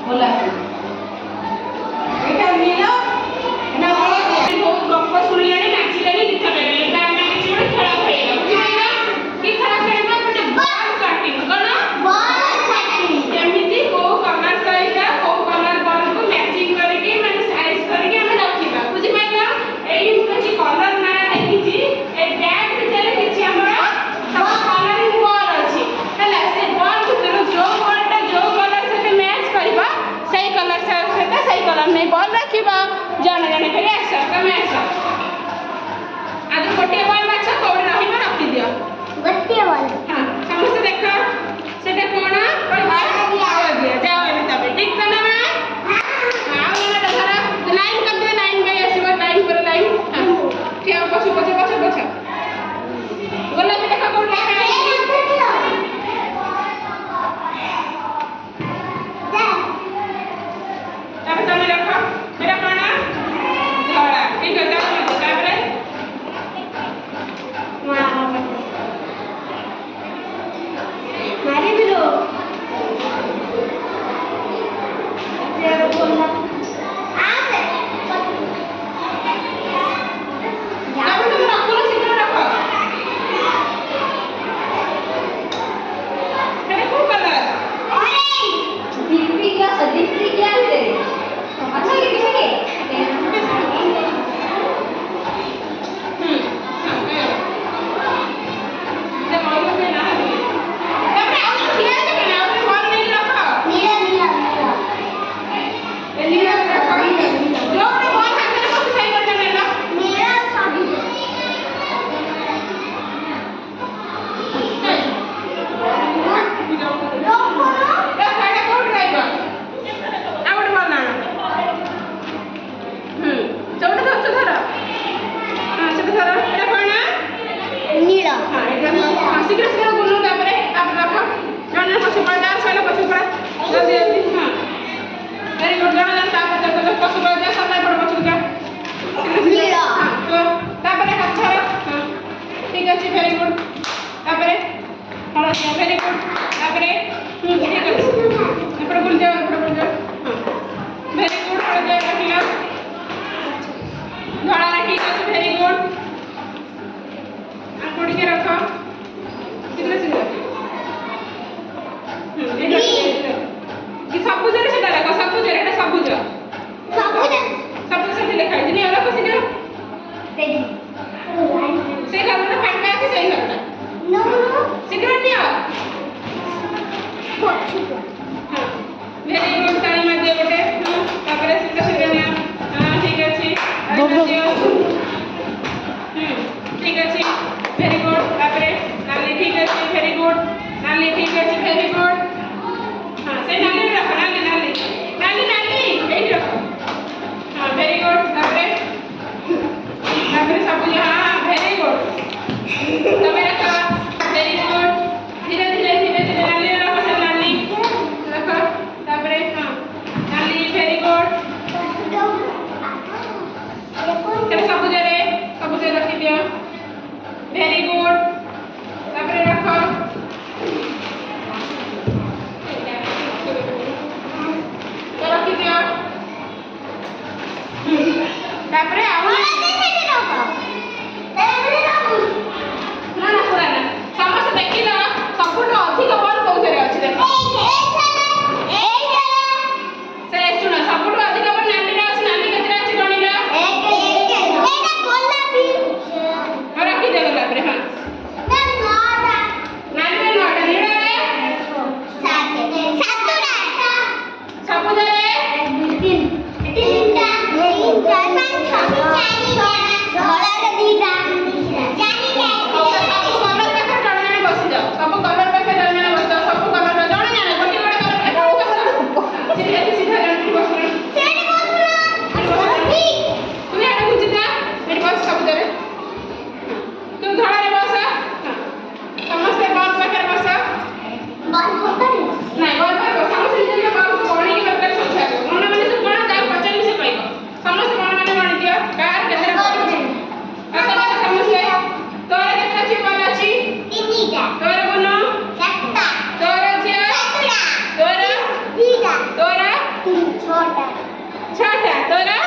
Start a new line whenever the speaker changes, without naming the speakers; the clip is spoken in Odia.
ଗୋଲାପୀ ଏଇଟା ନିଲ ନା ବହୁତ ଗପ ଶୁଣିଲେଣି ନାଚିଲେଣି ଗୀତ ଗାଇଲେଣି ଏବେ ଆମେ କିଛି ଗୋଟେ ଖେଳ ଖେଳିବା ବୁଝିପାରିଲ କି ଖେଳ ଖେଳିବା ଗୋଟେ ବଲ୍ କାଟିଂ କଣ ବଲ୍ କାଟିଂ କେମିତି କୋଉ କଲର ସହିତ କୋଉ କଲର ବଲକୁ ମ୍ୟାଚିଂ କରିକି ମାନେ ସାଇଜ କରିକି ଆମେ ରଖିବା ବୁଝିପାରିଲ ଏଇ କିଛି କଲର ନା ଦେଖିଛି ଏ ବ୍ୟାଗ ଭିତରେ କିଛି ଆମର ସବୁ କଲରିଂ ବଲ୍ ଅଛି ହେଲା ସେ ବଲ୍ ଭିତରୁ ଯୋଉ ବଲଟା ଯୋଉ କଲର ସହିତ ମ୍ୟାଚ୍ କରିବ ସେଇ ଛଅଟା ତୋର